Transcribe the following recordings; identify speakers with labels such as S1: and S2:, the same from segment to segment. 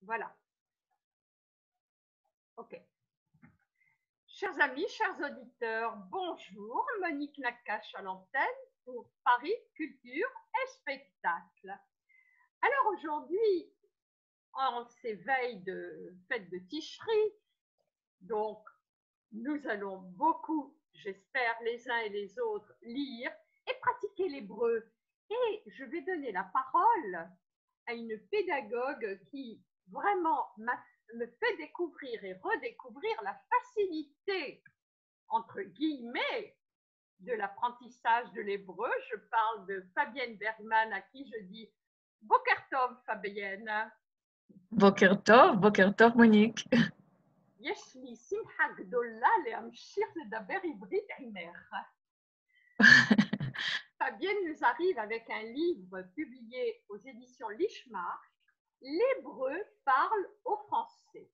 S1: Voilà. OK. Chers amis, chers auditeurs, bonjour. Monique Nakache à l'antenne pour Paris Culture et Spectacle. Alors aujourd'hui, en ces veilles de fête de Ticherie, donc nous allons beaucoup, j'espère, les uns et les autres, lire et pratiquer l'hébreu. Et je vais donner la parole à une pédagogue qui vraiment me fait découvrir et redécouvrir la facilité, entre guillemets, de l'apprentissage de l'hébreu. Je parle de Fabienne Bergman, à qui je dis Boker Tov, Fabienne.
S2: Boker Tov, Monique.
S1: יש לי שמחה גדולה להמשיך לדבר עברית עמך. Fabienne nous arrive avec un livre publié aux éditions Lishma, L'hébreu parle au français.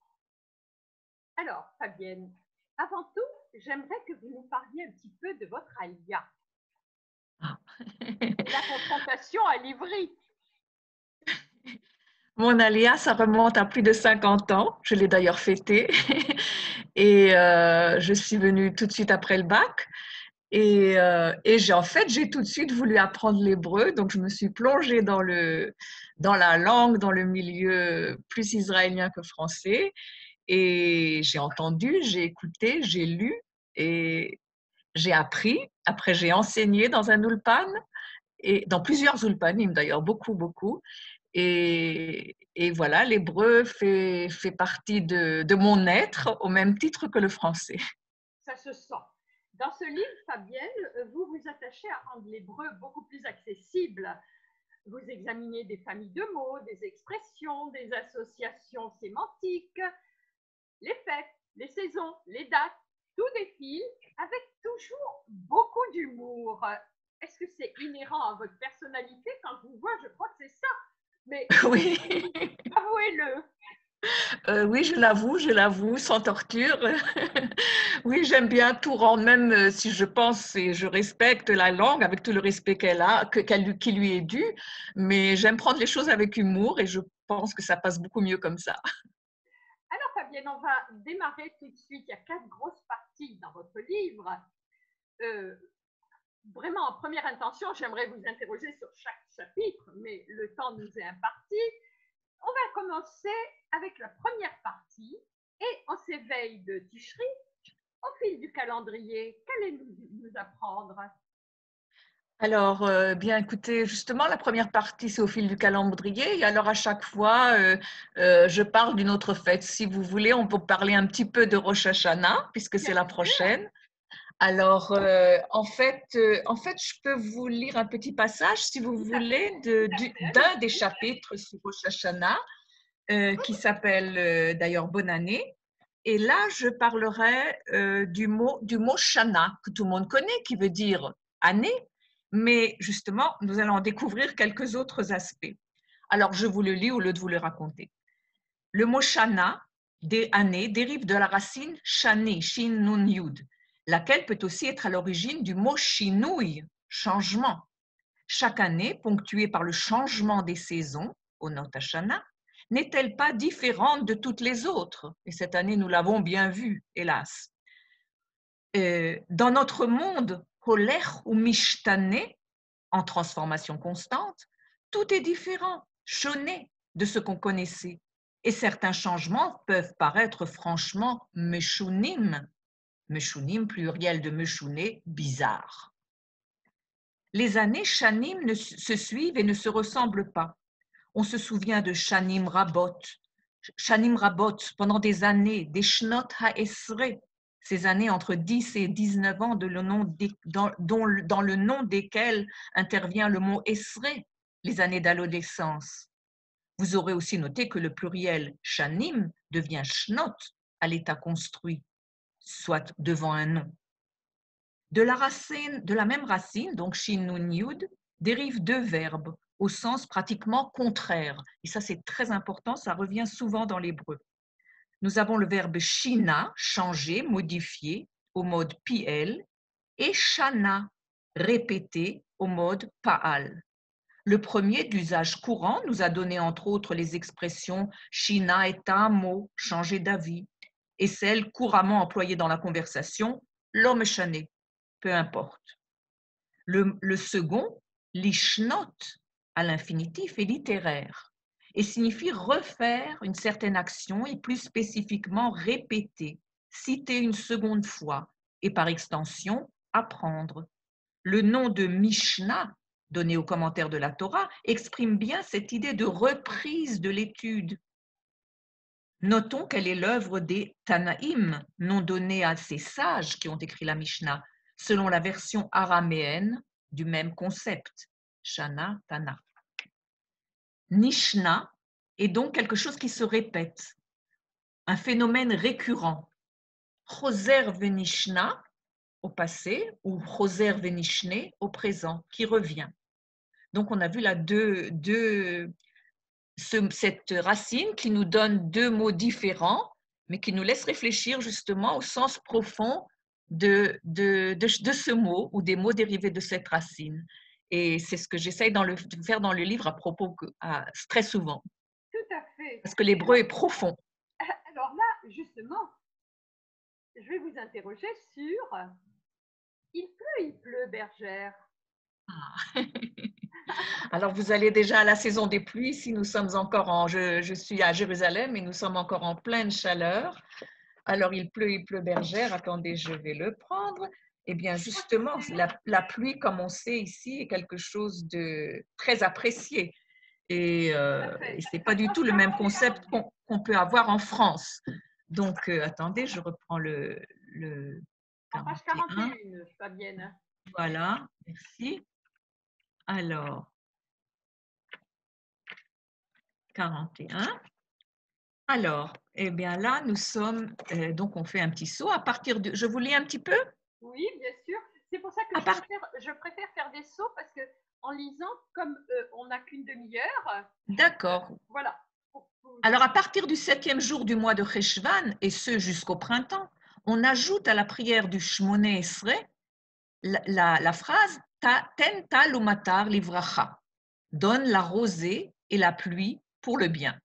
S1: Alors, Fabienne, avant tout, j'aimerais que vous nous parliez un petit peu de votre alia. Et la confrontation à l'ivri.
S2: Mon alia, ça remonte à plus de 50 ans. Je l'ai d'ailleurs fêté. Et je suis venue tout de suite après le bac. Et j'ai tout de suite voulu apprendre l'hébreu. Donc, je me suis plongée dans la langue, dans le milieu plus israélien que français. Et j'ai entendu, j'ai écouté, j'ai lu et j'ai appris. Après, j'ai enseigné dans un ulpan. Et dans plusieurs ulpanim d'ailleurs, beaucoup. Et voilà, l'hébreu fait partie de mon être au même titre que le français.
S1: Ça se sent. Dans ce livre, Fabienne, vous vous attachez à rendre l'hébreu beaucoup plus accessible. Vous examinez des familles de mots, des expressions, des associations sémantiques, les fêtes, les saisons, les dates, tout défile avec toujours beaucoup d'humour. Est-ce que c'est inhérent à votre personnalité? Quand je vous vois, je crois que c'est ça. Mais
S2: Oui,
S1: avouez-le.
S2: oui, je l'avoue, sans torture. Oui, j'aime bien tout rendre, même si je pense et je respecte la langue avec tout le respect qui lui est dû, mais j'aime prendre les choses avec humour et je pense que ça passe beaucoup mieux comme ça.
S1: Alors, Fabienne, on va démarrer tout de suite. Il y a 4 grosses parties dans votre livre. Vraiment, en première intention, j'aimerais vous interroger sur chaque chapitre, mais le temps nous est imparti. On va commencer avec la première partie et en ces veilles de Ticherie, au fil du calendrier, qu'allez-vous nous apprendre?
S2: Alors, bien écoutez, justement, la première partie, c'est au fil du calendrier. Et alors, à chaque fois, je parle d'une autre fête. Si vous voulez, on peut parler un petit peu de Rosh Hashanah, puisque c'est
S1: Bien
S2: la
S1: sûr.
S2: prochaine. Alors, je peux vous lire un petit passage, si vous
S1: Tout à
S2: voulez,
S1: fait, tout à fait,
S2: d'un des
S1: allez-y.
S2: chapitres sur Rosh Hashanah, qui s'appelle d'ailleurs Bonne année. Et là, je parlerai du mot Shana, que tout le monde connaît, qui veut dire année, mais justement, nous allons en découvrir quelques autres aspects. Alors, je vous le lis au lieu de vous le raconter. Le mot Shana, des années, dérive de la racine Shani, Shin Nun Yud, laquelle peut aussi être à l'origine du mot Shinui, changement. Chaque année, ponctuée par le changement des saisons, au Notashana, n'est-elle pas différente de toutes les autres? Et cette année, nous l'avons bien vu, hélas. Dans notre monde, Holech ou Mishtane, en transformation constante, tout est différent, choné de ce qu'on connaissait. Et certains changements peuvent paraître franchement meshunim, meshunim pluriel de meshouné, bizarre. Les années shanim se suivent et ne se ressemblent pas. On se souvient de Shanim Rabot, pendant des années, des Shnot HaEsre, ces années entre 10 et 19 ans dans le nom desquelles intervient le mot Esre, les années d'adolescence. Vous aurez aussi noté que le pluriel Shanim devient Shnot à l'état construit, soit devant un nom. De la même racine, donc Shin Nun Yud, dérivent deux verbes au sens pratiquement contraire. Et ça, c'est très important, ça revient souvent dans l'hébreu. Nous avons le verbe shina, changer, modifier, au mode piel, et shana, répéter, au mode paal. Le premier, d'usage courant, nous a donné entre autres les expressions shina et tamo, changer d'avis, et celle couramment employée dans la conversation, lo meshane, peu importe. Le second, lishnot, à l'infinitif, est littéraire et signifie refaire une certaine action et plus spécifiquement répéter, citer une seconde fois et par extension apprendre. Le nom de Mishnah, donné au commentaire de la Torah, exprime bien cette idée de reprise de l'étude. Notons qu'elle est l'œuvre des Tanaïm, nom donné à ces sages qui ont écrit la Mishnah, selon la version araméenne du même concept, Shana Tana. Nishna est donc quelque chose qui se répète, un phénomène récurrent. Choser venishna au passé ou choser venishne au présent, qui revient. Donc on a vu là cette racine qui nous donne deux mots différents, mais qui nous laisse réfléchir justement au sens profond de ce mot ou des mots dérivés de cette racine. Et c'est ce que j'essaye de faire dans le livre à propos très souvent.
S1: Tout à fait.
S2: Parce que l'hébreu est profond.
S1: Alors là, justement, je vais vous interroger sur il pleut, bergère.
S2: Ah. Alors, vous allez déjà à la saison des pluies. Ici, nous sommes encore je suis à Jérusalem et nous sommes encore en pleine chaleur. Alors, il pleut, bergère. Attendez, je vais le prendre. Eh bien, justement, la pluie, comme on sait ici, est quelque chose de très apprécié. Et ce n'est pas du tout le même concept qu'on peut avoir en France. Donc, attendez, je reprends le
S1: en page 41, Fabienne.
S2: Voilà, merci. Alors, 41. Alors, eh bien là, nous sommes, donc on fait un petit saut à partir de, je vous lis un petit peu?
S1: Oui, bien sûr. C'est pour ça que je préfère faire des sauts parce que en lisant, comme on n'a qu'une demi-heure.
S2: D'accord.
S1: Voilà.
S2: Alors, à partir du 7e jour du mois de Cheshvan, et ce jusqu'au printemps, on ajoute à la prière du Shmoné Esrei la phrase Ten tal umatar livracha, donne la rosée et la pluie pour le bien.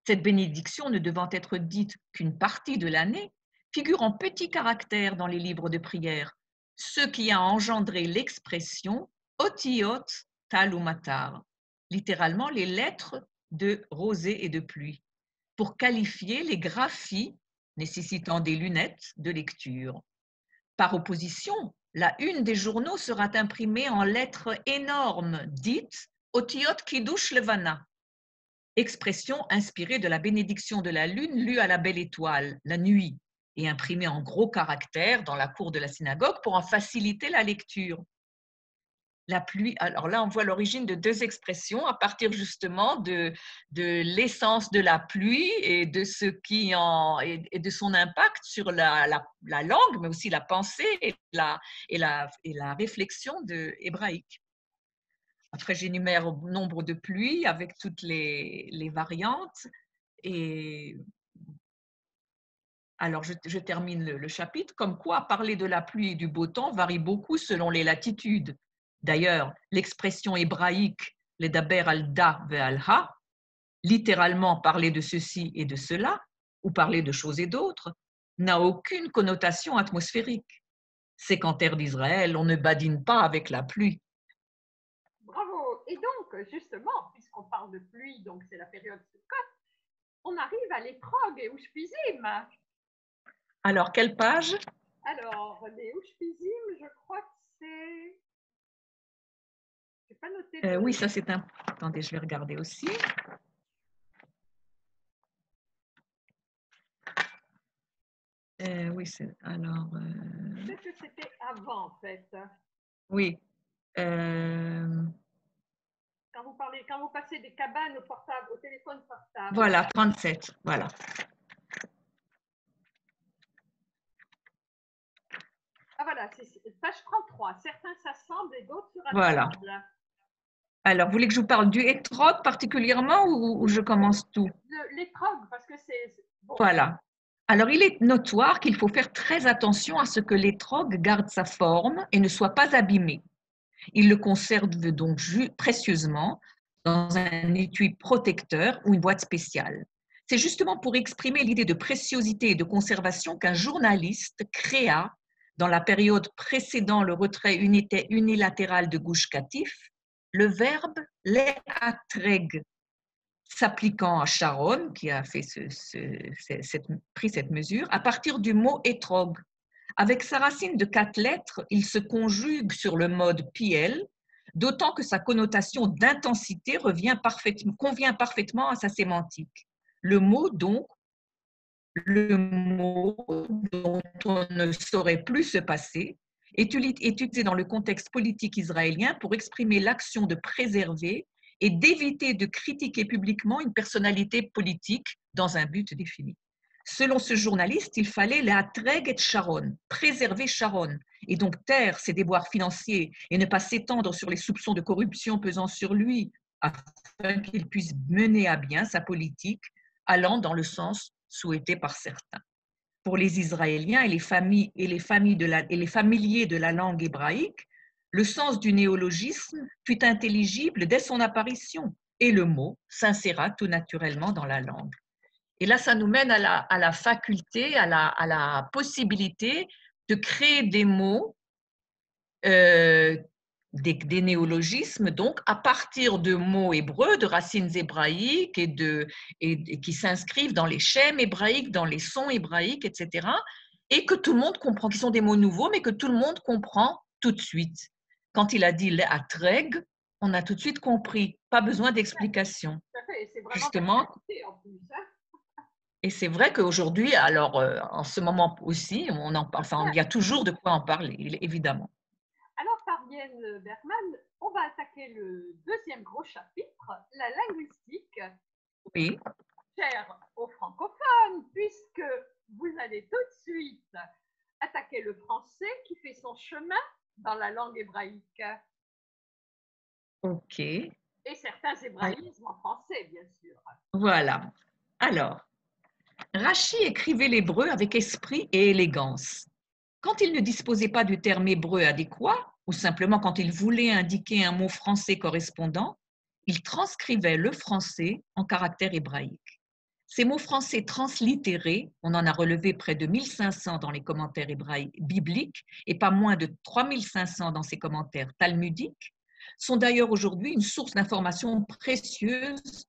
S2: Cette bénédiction, ne devant être dite qu'une partie de l'année, figure en petits caractères dans les livres de prière, ce qui a engendré l'expression Otiot talumatar, littéralement les lettres de rosée et de pluie, pour qualifier les graphies nécessitant des lunettes de lecture. Par opposition, la une des journaux sera imprimée en lettres énormes, dites Otiot Kiddush Levana, expression inspirée de la bénédiction de la lune lue à la belle étoile, la nuit, et imprimée en gros caractères dans la cour de la synagogue pour en faciliter la lecture. La pluie, alors là, on voit l'origine de deux expressions à partir justement de l'essence de la pluie et de ce qui et de son impact sur la langue, mais aussi la pensée et la réflexion hébraïque. Après, j'énumère le nombre de pluies avec toutes les variantes. Et alors, je termine le chapitre. Comme quoi, parler de la pluie et du beau temps varie beaucoup selon les latitudes. D'ailleurs, l'expression hébraïque « ledaber al da ve'al ha », littéralement parler de ceci et de cela, ou parler de choses et d'autres, n'a aucune connotation atmosphérique. C'est qu'en terre d'Israël, on ne badine pas avec la pluie.
S1: Bravo. Et donc, justement, puisqu'on parle de pluie, donc c'est la période Sukkot, on arrive à l'étrog et Ushpizim.
S2: Alors, quelle page?
S1: Alors, les Ushpizim, je crois que c'est... Je n'ai pas noté.
S2: Oui, ça c'est un... Attendez, je vais regarder aussi. Oui, c'est... Alors...
S1: Peut-être que c'était avant, en fait.
S2: Oui.
S1: Quand vous passez des cabanes au téléphone portable.
S2: Voilà, 37, voilà.
S1: Ah voilà, c'est page 33. Certains s'assemblent et d'autres se rassemblent.
S2: Voilà. Alors, vous voulez que je vous parle du hétrog particulièrement ou je commence tout?
S1: L'étrog, parce que c'est... Bon.
S2: Voilà. Alors, il est notoire qu'il faut faire très attention à ce que l'étrog garde sa forme et ne soit pas abîmé. Il le conserve donc précieusement dans un étui protecteur ou une boîte spéciale. C'est justement pour exprimer l'idée de préciosité et de conservation qu'un journaliste créa, dans la période précédant le retrait unilatéral de Gush Katif, le verbe le'atreg, s'appliquant à Sharon, qui a fait pris cette mesure, à partir du mot étrog. Avec sa racine de 4 lettres, il se conjugue sur le mode PL, d'autant que sa connotation d'intensité convient parfaitement à sa sémantique. Le mot dont on ne saurait plus se passer est utilisé dans le contexte politique israélien pour exprimer l'action de préserver et d'éviter de critiquer publiquement une personnalité politique dans un but défini. Selon ce journaliste, il fallait la treg et Sharon, préserver Sharon, et donc taire ses déboires financiers et ne pas s'étendre sur les soupçons de corruption pesant sur lui, afin qu'il puisse mener à bien sa politique allant dans le sens souhaité par certains. Pour les Israéliens et les familiers de la langue hébraïque, le sens du néologisme fut intelligible dès son apparition et le mot s'inséra tout naturellement dans la langue. Et là, ça nous mène à la faculté, à la possibilité de créer des mots, des néologismes, donc à partir de mots hébreux, de racines hébraïques et qui s'inscrivent dans les schèmes hébraïques, dans les sons hébraïques, etc. Et que tout le monde comprend, qui sont des mots nouveaux, mais que tout le monde comprend tout de suite. Quand il a dit l'atreg, on a tout de suite compris, pas besoin d'explication. Justement. Et c'est vrai qu'aujourd'hui, alors en ce moment aussi, il y a toujours de quoi en parler, évidemment.
S1: Alors, Fabienne Bergman, on va attaquer le deuxième gros chapitre, la linguistique.
S2: Oui.
S1: Cher aux francophones, puisque vous allez tout de suite attaquer le français qui fait son chemin dans la langue hébraïque.
S2: OK.
S1: Et certains hébraïsmes en français, bien sûr.
S2: Voilà. Alors, Rachi écrivait l'hébreu avec esprit et élégance. Quand il ne disposait pas du terme hébreu adéquat, ou simplement quand il voulait indiquer un mot français correspondant, il transcrivait le français en caractère hébraïque. Ces mots français translittérés, on en a relevé près de 1500 dans les commentaires hébraïques bibliques et pas moins de 3500 dans ses commentaires talmudiques, sont d'ailleurs aujourd'hui une source d'information précieuse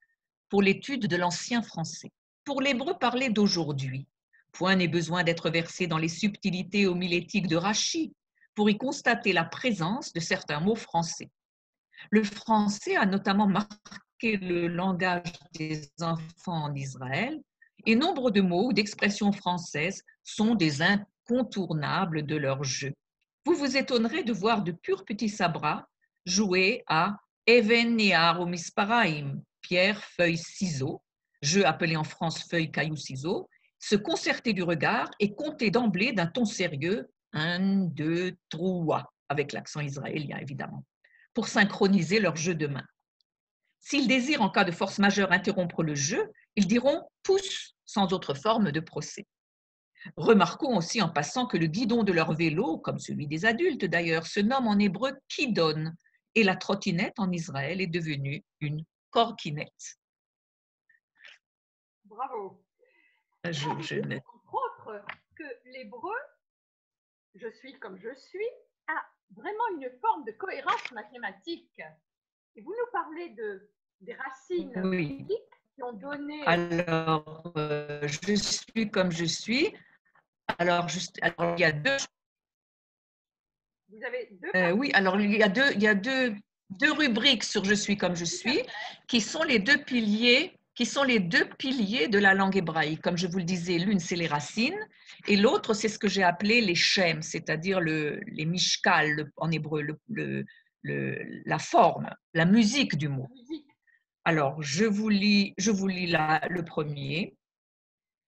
S2: pour l'étude de l'ancien français. Pour l'hébreu parlé d'aujourd'hui, point n'est besoin d'être versé dans les subtilités homilétiques de Rachi pour y constater la présence de certains mots français. Le français a notamment marqué le langage des enfants en Israël et nombre de mots ou d'expressions françaises sont des incontournables de leur jeu. Vous vous étonnerez de voir de purs petits sabras jouer à Even Niar ou Misparaim, pierre, feuille, ciseaux, jeu appelé en France feuille, caillou, ciseaux, se concerter du regard et compter d'emblée d'un ton sérieux 1, 2, 3, avec l'accent israélien évidemment, pour synchroniser leur jeu de main. S'ils désirent en cas de force majeure interrompre le jeu, ils diront pouce sans autre forme de procès. Remarquons aussi en passant que le guidon de leur vélo, comme celui des adultes d'ailleurs, se nomme en hébreu kidon et la trottinette en Israël est devenue une corkinette.
S1: Bravo.
S2: Entre
S1: autres, que l'hébreu, je suis comme je suis, a vraiment une forme de cohérence mathématique. Et vous nous parlez des racines
S2: oui.
S1: qui ont donné…
S2: Alors, je suis comme je suis. Alors, il y a deux…
S1: Vous avez deux…
S2: oui, alors il y a deux rubriques sur je suis comme je suis, qui sont les deux piliers de la langue hébraïque. Comme je vous le disais, l'une c'est les racines et l'autre c'est ce que j'ai appelé les shem, c'est-à-dire les mishkal en hébreu, la forme, la musique du mot. Alors, je vous lis le premier.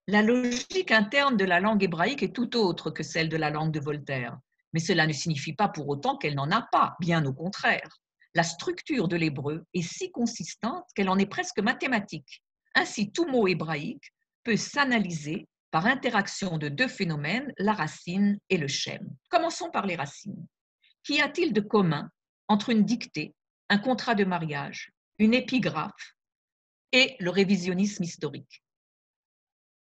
S2: La logique interne de la langue hébraïque est tout autre que celle de la langue de Voltaire. Mais cela ne signifie pas pour autant qu'elle n'en a pas, bien au contraire. La structure de l'hébreu est si consistante qu'elle en est presque mathématique. Ainsi, tout mot hébraïque peut s'analyser par interaction de deux phénomènes, la racine et le shem. Commençons par les racines. Qu'y a-t-il de commun entre une dictée, un contrat de mariage, une épigraphe et le révisionnisme historique.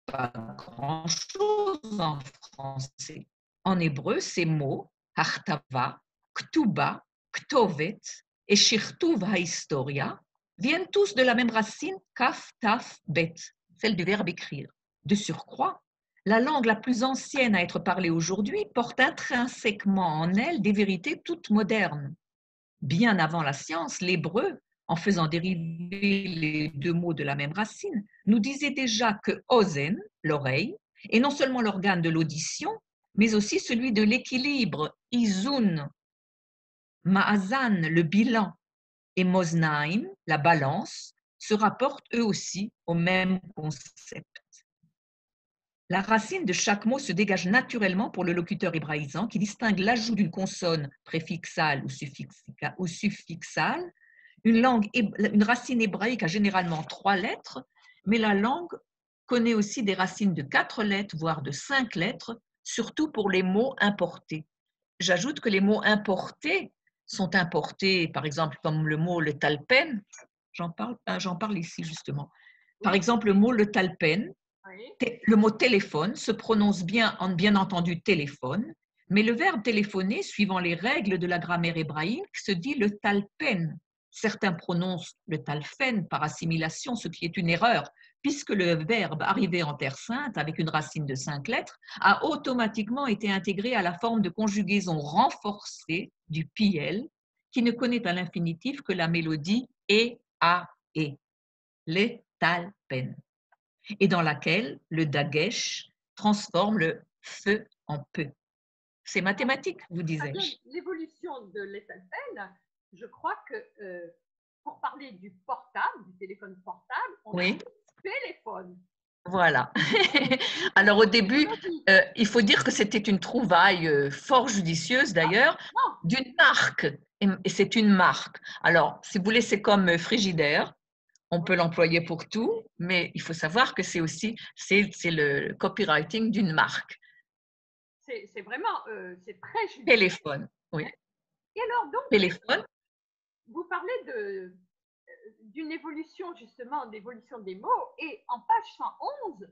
S2: Pas grand-chose en français. En hébreu, ces mots, hachtava, ktuba, ktovet et shirtuv hahistoria, viennent tous de la même racine, kaf, taf, bet, celle du verbe écrire. De surcroît, la langue la plus ancienne à être parlée aujourd'hui porte intrinsèquement en elle des vérités toutes modernes. Bien avant la science, l'hébreu, en faisant dériver les deux mots de la même racine, nous disait déjà que ozen, l'oreille, est non seulement l'organe de l'audition, mais aussi celui de l'équilibre, izun, ma'azan, le bilan, et moznaim, la balance, se rapportent eux aussi au même concept. La racine de chaque mot se dégage naturellement pour le locuteur hébraïsant qui distingue l'ajout d'une consonne préfixale ou suffixale. Une racine hébraïque a généralement 3 lettres, mais la langue connaît aussi des racines de 4 lettres, voire de 5 lettres, surtout pour les mots importés. J'ajoute que les mots importés sont importés, par exemple, comme le mot le talpen, j'en parle ici justement. Par exemple, le mot le talpen, le mot téléphone se prononce bien entendu téléphone, mais le verbe téléphoner, suivant les règles de la grammaire hébraïque, se dit le talpen. Certains prononcent le talfen par assimilation, ce qui est une erreur, puisque le verbe arrivé en Terre Sainte, avec une racine de 5 lettres, a automatiquement été intégré à la forme de conjugaison renforcée du piel, qui ne connaît à l'infinitif que la mélodie et, a, et. Les talpen, et dans laquelle le dagesh transforme le feu en peu. C'est mathématique, vous disais-je.
S1: L'évolution de l'Ethelfen, je crois que pour parler du portable, du téléphone portable, on
S2: Oui.
S1: dit téléphone.
S2: Voilà. Alors au début, il faut dire que c'était une trouvaille fort judicieuse d'ailleurs, d'une marque. Et c'est une marque. Alors, si vous voulez, c'est comme frigidaire. On peut l'employer pour tout, mais il faut savoir que c'est aussi le copywriting d'une marque.
S1: C'est vraiment, c'est très judicieux.
S2: Téléphone, oui.
S1: Et alors donc,
S2: Téléphone.
S1: Vous parlez d'une évolution justement, d'évolution des mots, et en page 111,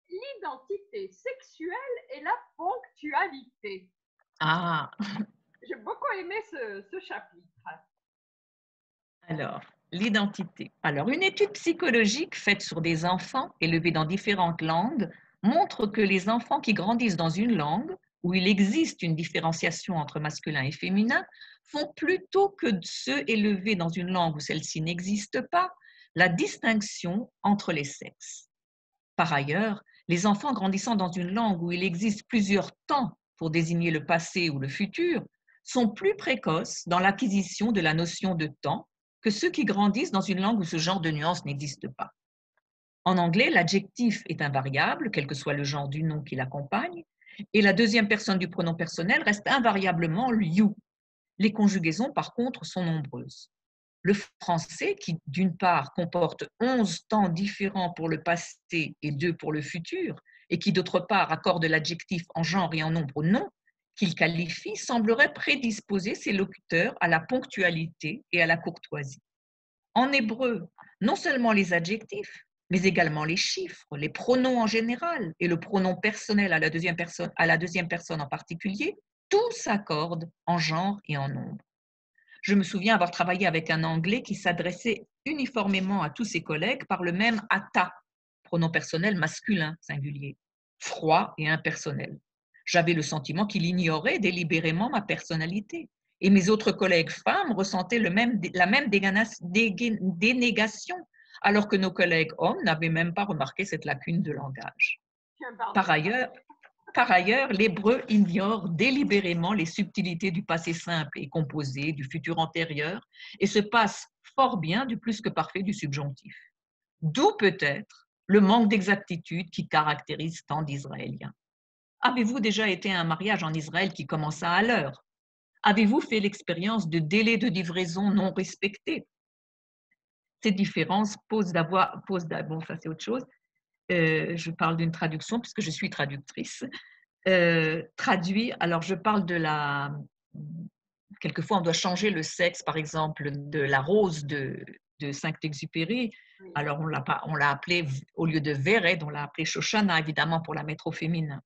S1: l'identité sexuelle et la ponctualité.
S2: Ah,
S1: J'ai beaucoup aimé ce chapitre.
S2: alors, l'identité. Alors, une étude psychologique faite sur des enfants élevés dans différentes langues montre que les enfants qui grandissent dans une langue où il existe une différenciation entre masculin et féminin font plutôt que ceux élevés dans une langue où celle-ci n'existe pas la distinction entre les sexes. Par ailleurs, les enfants grandissant dans une langue où il existe plusieurs temps pour désigner le passé ou le futur sont plus précoces dans l'acquisition de la notion de temps que ceux qui grandissent dans une langue où ce genre de nuance n'existe pas. En anglais, l'adjectif est invariable, quel que soit le genre du nom qui l'accompagne, et la deuxième personne du pronom personnel reste invariablement you. Les conjugaisons, par contre, sont nombreuses. Le français, qui d'une part comporte 11 temps différents pour le passé et 2 pour le futur, et qui d'autre part accorde l'adjectif en genre et en nombre au nom qu'il qualifie, semblerait prédisposer ses locuteurs à la ponctualité et à la courtoisie. En hébreu, non seulement les adjectifs, mais également les chiffres, les pronoms en général et le pronom personnel à la deuxième personne en particulier, tout s'accorde en genre et en nombre. Je me souviens avoir travaillé avec un Anglais qui s'adressait uniformément à tous ses collègues par le même ata, pronom personnel masculin singulier, froid et impersonnel. J'avais le sentiment qu'il ignorait délibérément ma personnalité. Et mes autres collègues femmes ressentaient la même dénégation, alors que nos collègues hommes n'avaient même pas remarqué cette lacune de langage. Par ailleurs, l'hébreu ignore délibérément les subtilités du passé simple et composé, du futur antérieur, et se passe fort bien du plus que parfait du subjonctif. D'où peut-être le manque d'exactitude qui caractérise tant d'Israéliens. Avez-vous déjà été à un mariage en Israël qui commença à l'heure? Avez-vous fait l'expérience de délais de livraison non respectés? Ces différences bon, ça c'est autre chose. Je parle d'une traduction puisque je suis traductrice. Traduit, alors je parle quelquefois on doit changer le sexe, par exemple, de la rose de Saint-Exupéry.
S1: Oui.
S2: Alors on l'a appelé, au lieu de Véred, on l'a appelé Shoshana, évidemment, pour la mettre au féminin.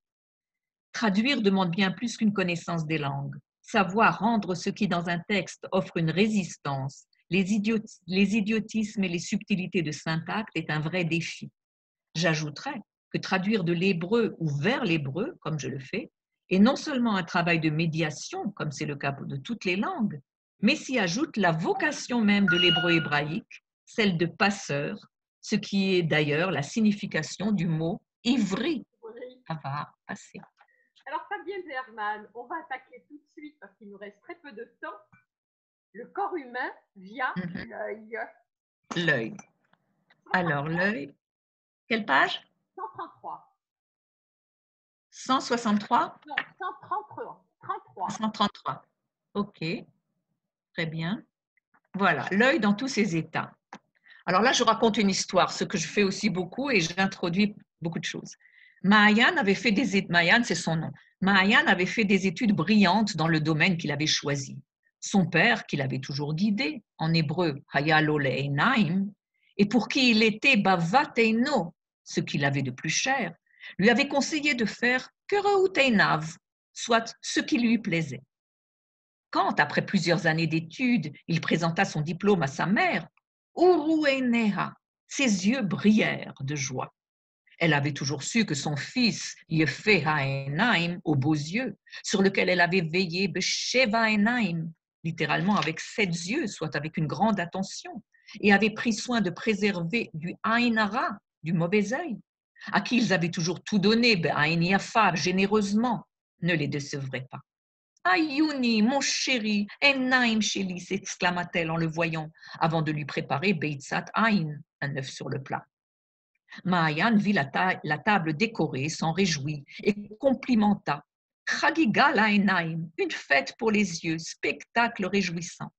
S2: Traduire demande bien plus qu'une connaissance des langues. Savoir rendre ce qui, dans un texte, offre une résistance, les idiotismes et les subtilités de syntaxe est un vrai défi. J'ajouterais que traduire de l'hébreu ou vers l'hébreu, comme je le fais, est non seulement un travail de médiation, comme c'est le cas de toutes les langues, mais s'y ajoute la vocation même de l'hébreu hébraïque, celle de passeur, ce qui est d'ailleurs la signification du mot ivri,
S1: Oui.
S2: avoir, passer.
S1: Alors, Fabienne Bergman, on va attaquer tout de suite parce qu'il nous reste très peu de temps. Le corps humain via l'œil.
S2: L'œil. Alors, l'œil, quelle page?
S1: 133.
S2: 163?
S1: Non, 133. 33.
S2: 133. OK, très bien. Voilà, l'œil dans tous ses états. Alors là, je raconte une histoire, ce que je fais aussi beaucoup et j'introduis beaucoup de choses. Maayan avait fait des études, Maayan, c'est son nom. Maayan avait fait des études brillantes dans le domaine qu'il avait choisi. Son père, qui l'avait toujours guidé, en hébreu, Hayalo le'einaim, et pour qui il était Bavateino, ce qu'il avait de plus cher, lui avait conseillé de faire Kereuteinav, soit ce qui lui plaisait. Quand, après plusieurs années d'études, il présenta son diplôme à sa mère, Urueneha, ses yeux brillèrent de joie. Elle avait toujours su que son fils, Yefe Haenaim, aux beaux yeux, sur lequel elle avait veillé, Besheva Haenaim, littéralement avec 7 yeux, soit avec une grande attention, et avait pris soin de préserver du Aïnara, du mauvais œil, à qui ils avaient toujours tout donné, Be'aïn Yafa, généreusement, ne les décevrait pas. Ayouni, mon chéri, Enaim Sheli, s'exclama-t-elle en le voyant, avant de lui préparer Beitzat Aïn, un œuf sur le plat. Maayan vit la table décorée, s'en réjouit et complimenta. Chagiga laenaim, une fête pour les yeux, spectacle réjouissant.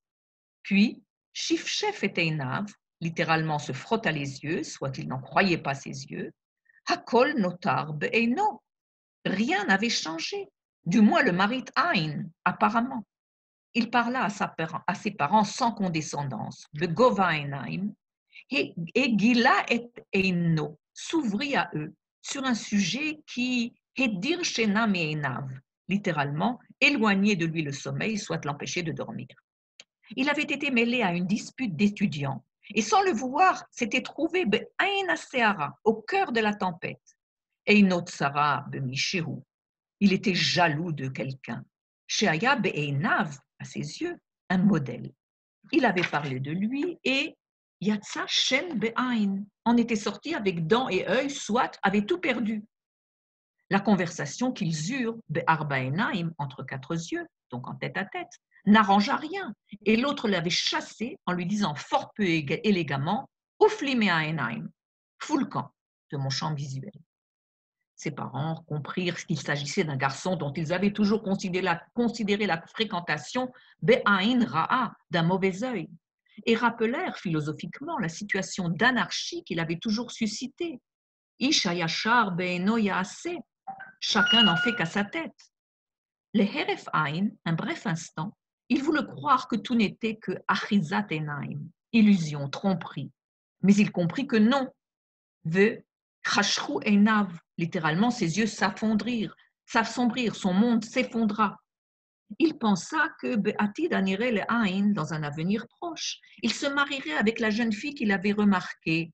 S2: Puis, Shifchef et Einav, littéralement se frotta les yeux, soit il n'en croyait pas ses yeux. Hakol notar be'eino, rien n'avait changé, du moins le marit Ain, apparemment. Il parla à ses parents sans condescendance, begova enaim, et Gila et Eino s'ouvrit à eux sur un sujet qui Hedir Shena Me'enav, littéralement éloigner de lui le sommeil, soit l'empêcher de dormir. Il avait été mêlé à une dispute d'étudiants et sans le vouloir s'était trouvé Be'ain Seara, au cœur de la tempête. Eino Tsara Be'mishehu, il était jaloux de quelqu'un. Sheaya Be'einav, à ses yeux, un modèle. Il avait parlé de lui et Yatsa Shen Be'ain en était sorti avec dents et œil, soit avait tout perdu. La conversation qu'ils eurent Be'arbaenaim, entre 4 yeux, donc en tête à tête, n'arrangea rien et l'autre l'avait chassé en lui disant fort peu élégamment Ufli Me'aenaim, fous le camp de mon champ visuel. Ses parents comprirent qu'il s'agissait d'un garçon dont ils avaient toujours considéré la fréquentation Be'ain Ra'a, d'un mauvais œil, et rappelèrent philosophiquement la situation d'anarchie qu'il avait toujours suscitée. Isha yashar be'eno ya'aseh, chacun n'en fait qu'à sa tête. Les Heref Ain, un bref instant, il voulut croire que tout n'était que Achizat Enaim, illusion, tromperie. Mais il comprit que non. Ve Krashru Enav, littéralement ses yeux s'assombrirent, son monde s'effondra. Il pensa que Be'atid aniré le Ain, dans un avenir proche, il se marierait avec la jeune fille qu'il avait remarquée,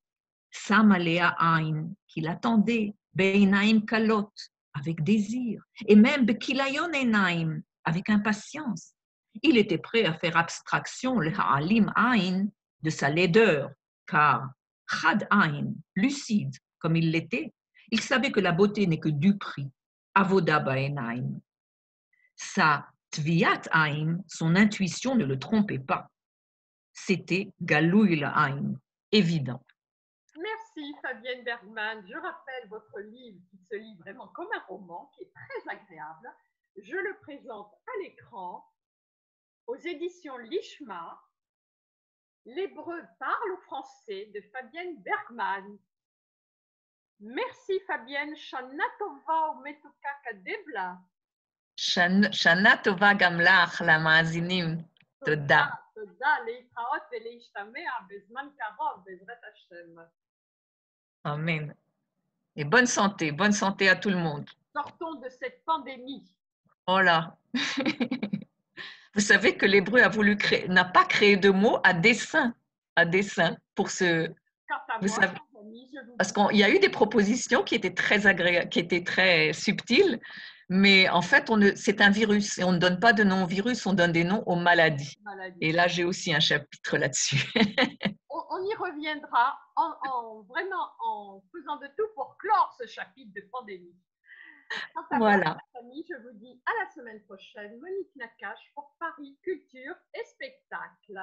S2: Samalea Ain, qui l'attendait, Be'enaim Kalot, avec désir, et même Be'kilayon Enaim, avec impatience. Il était prêt à faire abstraction, le Ha'alim Ain, de sa laideur, car Chad Ain, lucide, comme il l'était, il savait que la beauté n'est que du prix, Avoda Ba'enaim. Sa Tviat Aim, son intuition ne le trompait pas. C'était Galouil Aim, évident.
S1: Merci Fabienne Bergman. Je rappelle votre livre qui se lit vraiment comme un roman, qui est très agréable. Je le présente à l'écran aux éditions Lishma. L'hébreu parle au français de Fabienne Bergman. Merci Fabienne. Shana Tova Umetuka Kadebla.
S2: שנה טובה גם לך, למאזינים. תודה.
S1: תודה, להתראות ולהשתמע בזמן קרוב, בעזרת השם.
S2: Amen. Et bonne santé à tout le monde.
S1: Sortons de cette pandémie.
S2: Oh là. Vous savez que l'hébreu n'a pas créé de mots à dessein pour ce.
S1: Quant à
S2: Vous
S1: moi,
S2: savez,
S1: chers amis, je vous
S2: parce
S1: dis
S2: qu'il y a eu des propositions qui étaient très agréables, qui étaient très subtiles, mais en fait, c'est un virus et on ne donne pas de nom au virus, on donne des noms aux maladies.
S1: maladie.
S2: Et là, j'ai aussi un chapitre là-dessus.
S1: On y reviendra vraiment en faisant de tout pour clore ce chapitre de pandémie. Quant à moi,
S2: Voilà.
S1: chers amis, je vous dis à la semaine prochaine. Monique Nakache pour Paris Culture et Spectacle.